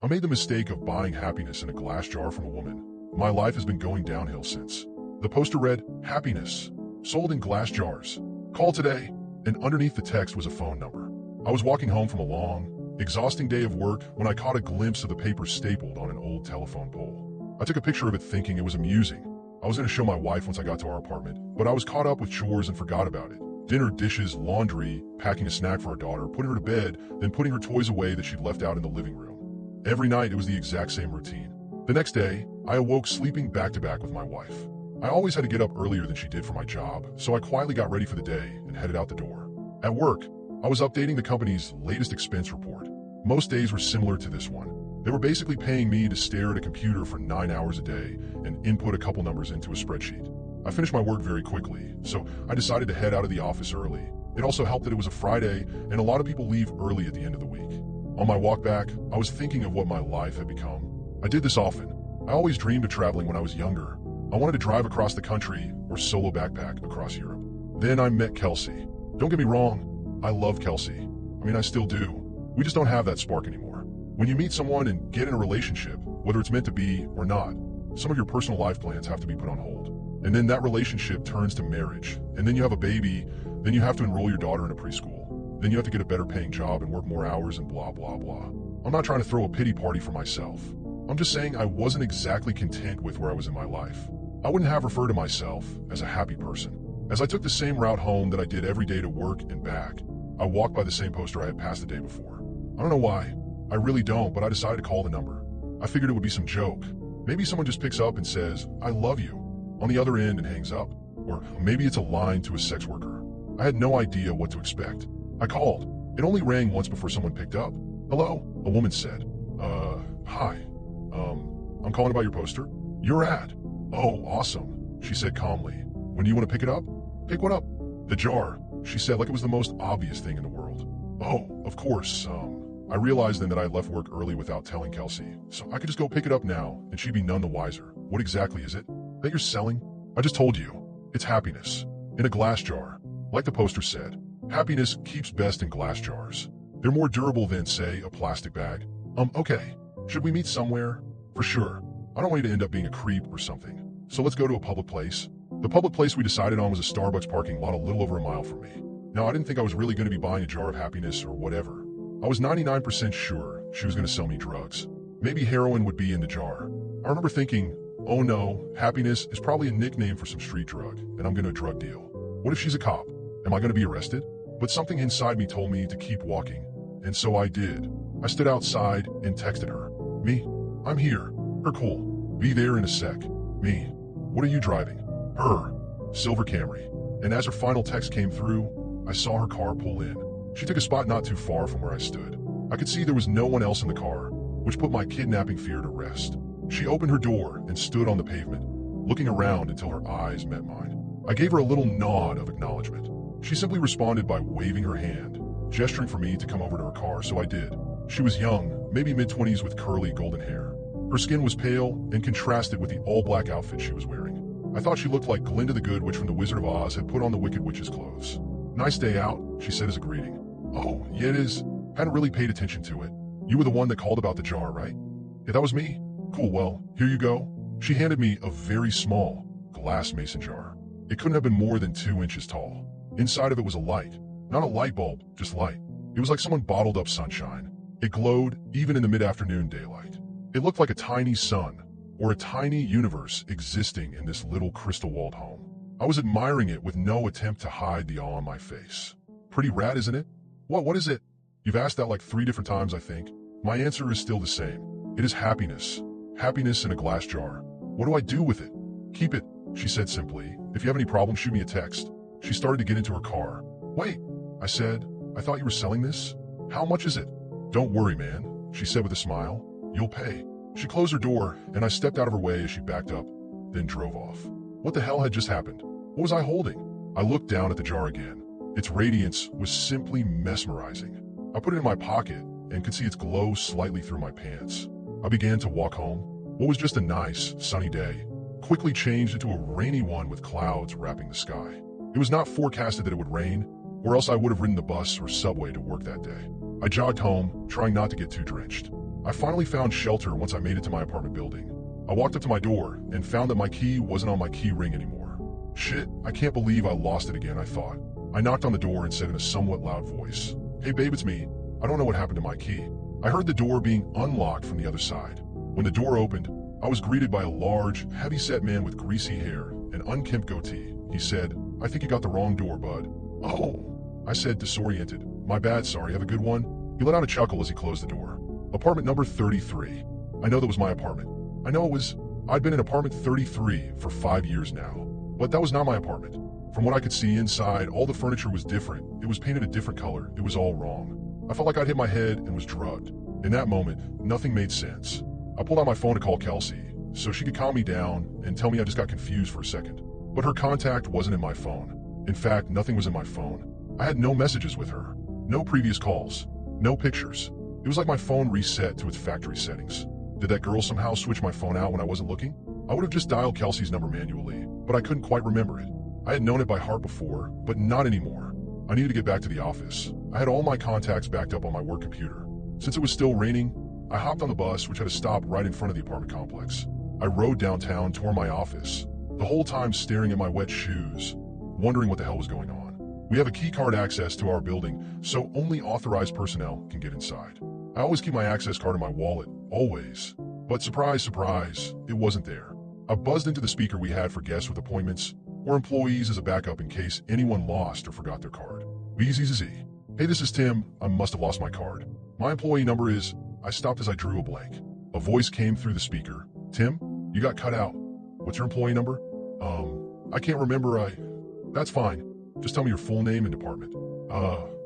I made the mistake of buying happiness in a glass jar from a woman. My life has been going downhill since. The poster read, "Happiness, sold in glass jars. Call today." And underneath the text was a phone number. I was walking home from a long, exhausting day of work when I caught a glimpse of the paper stapled on an old telephone pole. I took a picture of it thinking it was amusing. I was going to show my wife once I got to our apartment, but I was caught up with chores and forgot about it. Dinner, dishes, laundry, packing a snack for our daughter, putting her to bed, then putting her toys away that she'd left out in the living room. Every night it was the exact same routine. The next day, I awoke sleeping back-to-back with my wife. I always had to get up earlier than she did for my job, so I quietly got ready for the day and headed out the door. At work, I was updating the company's latest expense report. Most days were similar to this one. They were basically paying me to stare at a computer for 9 hours a day and input a couple numbers into a spreadsheet. I finished my work very quickly, so I decided to head out of the office early. It also helped that it was a Friday, and a lot of people leave early at the end of the week. On my walk back, I was thinking of what my life had become. I did this often. I always dreamed of traveling when I was younger. I wanted to drive across the country or solo backpack across Europe. Then I met Kelsey. Don't get me wrong, I love Kelsey. I still do. We just don't have that spark anymore. When you meet someone and get in a relationship, whether it's meant to be or not, some of your personal life plans have to be put on hold. And then that relationship turns to marriage. And then you have a baby, then you have to enroll your daughter in a preschool. Then you have to get a better paying job and work more hours and blah, blah, blah. I'm not trying to throw a pity party for myself. I'm just saying I wasn't exactly content with where I was in my life. I wouldn't have referred to myself as a happy person. As I took the same route home that I did every day to work and back, I walked by the same poster I had passed the day before. I don't know why. I really don't, but I decided to call the number. I figured it would be some joke. Maybe someone just picks up and says, "I love you," on the other end and hangs up. Or maybe it's a line to a sex worker. I had no idea what to expect. I called. It only rang once before someone picked up. "Hello?" a woman said. Hi. I'm calling about your poster. Your ad." "Oh, awesome," she said calmly. "When do you want to pick it up?" "Pick what up?" "The jar," she said like it was the most obvious thing in the world. "Oh, of course, I realized then that I had left work early without telling Kelsey, so I could just go pick it up now, and she'd be none the wiser. "What exactly is it that you're selling?" "I just told you. It's happiness. In a glass jar. Like the poster said, happiness keeps best in glass jars. They're more durable than, say, a plastic bag." Okay. Should we meet somewhere?" "For sure. I don't want you to end up being a creep or something. So let's go to a public place." The public place we decided on was a Starbucks parking lot a little over a mile from me. Now, I didn't think I was really going to be buying a jar of happiness or whatever. I was 99% sure she was going to sell me drugs. Maybe heroin would be in the jar. I remember thinking, oh no, happiness is probably a nickname for some street drug, and I'm going to a drug deal. What if she's a cop? Am I going to be arrested? But something inside me told me to keep walking, and so I did. I stood outside and texted her. "Me? I'm here." Her, "Cool. Be there in a sec." Me? "What are you driving?" Her, "Silver Camry." And as her final text came through, I saw her car pull in. She took a spot not too far from where I stood. I could see there was no one else in the car, which put my kidnapping fear to rest. She opened her door and stood on the pavement, looking around until her eyes met mine. I gave her a little nod of acknowledgement. She simply responded by waving her hand, gesturing for me to come over to her car, so I did. She was young, maybe mid-20s with curly golden hair. Her skin was pale and contrasted with the all-black outfit she was wearing. I thought she looked like Glinda the Good Witch from The Wizard of Oz had put on the Wicked Witch's clothes. "Nice day out," she said as a greeting. "Oh, yeah it is. Hadn't really paid attention to it. You were the one that called about the jar, right?" "Yeah, that was me." "Cool, well, here you go." She handed me a very small glass mason jar. It couldn't have been more than 2 inches tall. Inside of it was a light. Not a light bulb, just light. It was like someone bottled up sunshine. It glowed even in the mid-afternoon daylight. It looked like a tiny sun, or a tiny universe existing in this little crystal-walled home. I was admiring it with no attempt to hide the awe on my face. Pretty rad, isn't it? What is it? You've asked that like 3 different times, I think. My answer is still the same. It is happiness. Happiness in a glass jar. What do I do with it? "Keep it," she said simply. "If you have any problems, shoot me a text." She started to get into her car. "Wait," I said. "I thought you were selling this? How much is it?" "Don't worry, man," she said with a smile. "You'll pay." She closed her door, and I stepped out of her way as she backed up, then drove off. What the hell had just happened? What was I holding? I looked down at the jar again. Its radiance was simply mesmerizing. I put it in my pocket and could see its glow slightly through my pants. I began to walk home. What was just a nice, sunny day quickly changed into a rainy one with clouds wrapping the sky. It was not forecasted that it would rain, or else I would have ridden the bus or subway to work that day. I jogged home, trying not to get too drenched. I finally found shelter once I made it to my apartment building. I walked up to my door and found that my key wasn't on my key ring anymore. Shit, I can't believe I lost it again, I thought. I knocked on the door and said in a somewhat loud voice, "Hey babe, it's me. I don't know what happened to my key." I heard the door being unlocked from the other side. When the door opened, I was greeted by a large, heavy-set man with greasy hair and unkempt goatee. He said, "I think you got the wrong door, bud." "Oh," I said, disoriented. "My bad, sorry, have a good one." He let out a chuckle as he closed the door. Apartment number 33. I know that was my apartment. I know it was. I'd been in apartment 33 for 5 years now. But that was not my apartment. From what I could see inside, all the furniture was different. It was painted a different color. It was all wrong. I felt like I'd hit my head and was drugged. In that moment, nothing made sense. I pulled out my phone to call Kelsey, so she could calm me down and tell me I just got confused for a second. But her contact wasn't in my phone. In fact, nothing was in my phone. I had no messages with her. No previous calls. No pictures. It was like my phone reset to its factory settings. Did that girl somehow switch my phone out when I wasn't looking? I would have just dialed Kelsey's number manually, but I couldn't quite remember it. I had known it by heart before, but not anymore. I needed to get back to the office. I had all my contacts backed up on my work computer. Since it was still raining, I hopped on the bus, which had a stop right in front of the apartment complex. I rode downtown toward my office, the whole time staring at my wet shoes, wondering what the hell was going on. We have a key card access to our building, so only authorized personnel can get inside. I always keep my access card in my wallet, always. But surprise, surprise, it wasn't there. I buzzed into the speaker we had for guests with appointments or employees as a backup in case anyone lost or forgot their card. Easy. "Hey, this is Tim. I must have lost my card. My employee number is..." I stopped as I drew a blank. A voice came through the speaker. "Tim, you got cut out. What's your employee number?" I can't remember. That's fine. Just tell me your full name and department."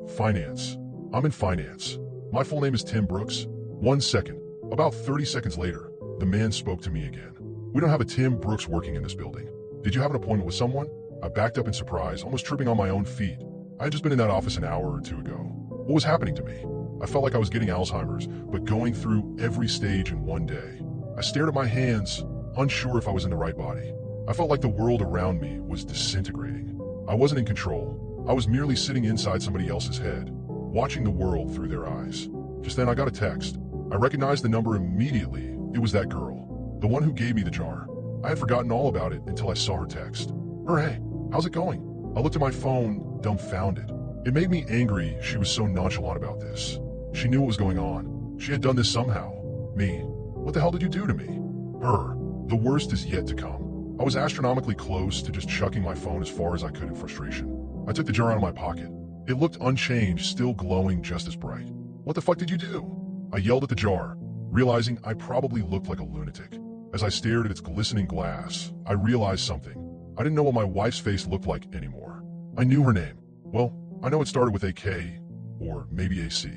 Finance. I'm in finance. My full name is Tim Brooks." 1 second. About 30 seconds later, the man spoke to me again. "We don't have a Tim Brooks working in this building. Did you have an appointment with someone?" I backed up in surprise, almost tripping on my own feet. I had just been in that office an hour or two ago. What was happening to me? I felt like I was getting Alzheimer's, but going through every stage in one day. I stared at my hands, unsure if I was in the right body. I felt like the world around me was disintegrating. I wasn't in control. I was merely sitting inside somebody else's head, watching the world through their eyes. Just then I got a text. I recognized the number immediately. It was that girl, the one who gave me the jar. I had forgotten all about it until I saw her text. "Hey, how's it going?" I looked at my phone, dumbfounded. It made me angry she was so nonchalant about this. She knew what was going on. She had done this somehow. Me. What the hell did you do to me? Her. The worst is yet to come. I was astronomically close to just chucking my phone as far as I could in frustration. I took the jar out of my pocket. It looked unchanged, still glowing just as bright. "What the fuck did you do?" I yelled at the jar, realizing I probably looked like a lunatic. As I stared at its glistening glass, I realized something. I didn't know what my wife's face looked like anymore. I knew her name. Well, I know it started with a K, or maybe a C.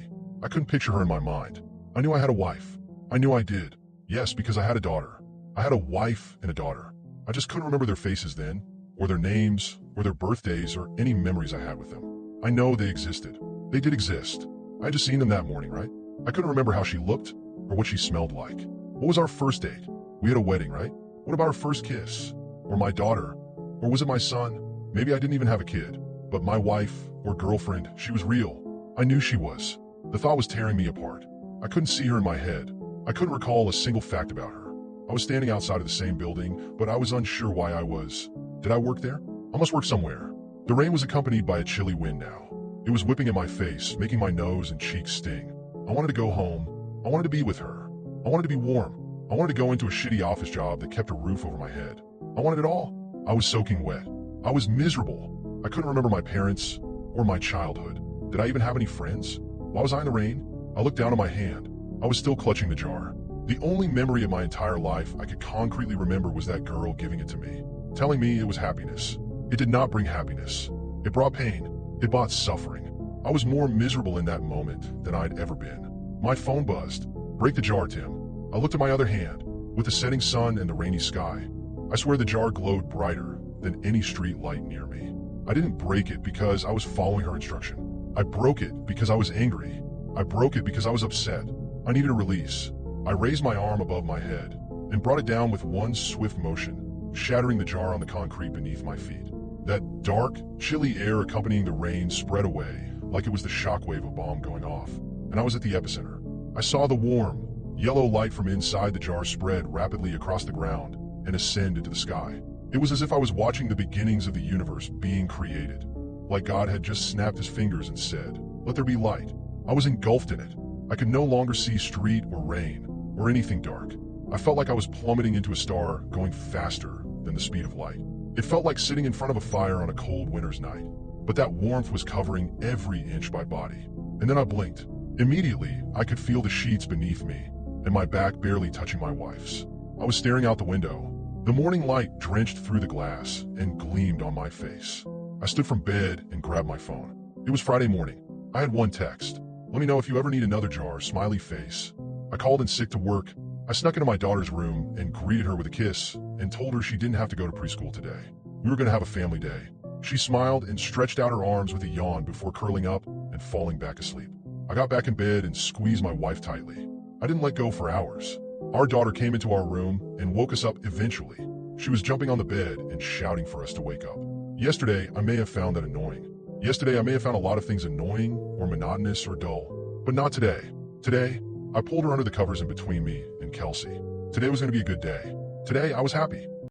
I couldn't picture her in my mind. I knew I had a wife. I knew I did. Yes, because I had a daughter. I had a wife and a daughter. I just couldn't remember their faces then, or their names, or their birthdays, or any memories I had with them. I know they existed. They did exist. I had just seen them that morning, right? I couldn't remember how she looked, or what she smelled like. What was our first date? We had a wedding, right? What about our first kiss? Or my daughter? Or was it my son? Maybe I didn't even have a kid. But my wife, or girlfriend, she was real. I knew she was. The thought was tearing me apart. I couldn't see her in my head. I couldn't recall a single fact about her. I was standing outside of the same building, but I was unsure why I was. Did I work there? I must work somewhere. The rain was accompanied by a chilly wind now. It was whipping in my face, making my nose and cheeks sting. I wanted to go home. I wanted to be with her. I wanted to be warm. I wanted to go into a shitty office job that kept a roof over my head. I wanted it all. I was soaking wet. I was miserable. I couldn't remember my parents or my childhood. Did I even have any friends? Why was I in the rain? I looked down at my hand. I was still clutching the jar. The only memory of my entire life I could concretely remember was that girl giving it to me, telling me it was happiness. It did not bring happiness. It brought pain. It brought suffering. I was more miserable in that moment than I'd ever been. My phone buzzed. "Break the jar, Tim." I looked at my other hand. With the setting sun and the rainy sky, I swear the jar glowed brighter than any street light near me. I didn't break it because I was following her instruction. I broke it because I was angry. I broke it because I was upset. I needed a release. I raised my arm above my head and brought it down with one swift motion, shattering the jar on the concrete beneath my feet. That dark, chilly air accompanying the rain spread away like it was the shockwave of a bomb going off, and I was at the epicenter. I saw the warm, Yellow light from inside the jar spread rapidly across the ground and ascended to the sky. It was as if I was watching the beginnings of the universe being created, like God had just snapped his fingers and said, "Let there be light." I was engulfed in it. I could no longer see street or rain or anything dark. I felt like I was plummeting into a star going faster than the speed of light. It felt like sitting in front of a fire on a cold winter's night, but that warmth was covering every inch of my body. And then I blinked. Immediately, I could feel the sheets beneath me and my back barely touching my wife's. I was staring out the window. The morning light drenched through the glass and gleamed on my face. I stood from bed and grabbed my phone. It was Friday morning. I had one text. "Let me know if you ever need another jar, smiley face." I called in sick to work. I snuck into my daughter's room and greeted her with a kiss and told her she didn't have to go to preschool today. We were going to have a family day. She smiled and stretched out her arms with a yawn before curling up and falling back asleep. I got back in bed and squeezed my wife tightly. I didn't let go for hours. Our daughter came into our room and woke us up eventually. She was jumping on the bed and shouting for us to wake up. Yesterday, I may have found that annoying. Yesterday, I may have found a lot of things annoying or monotonous or dull, but not today. Today, I pulled her under the covers in between me and Kelsey. Today was going to be a good day. Today, I was happy.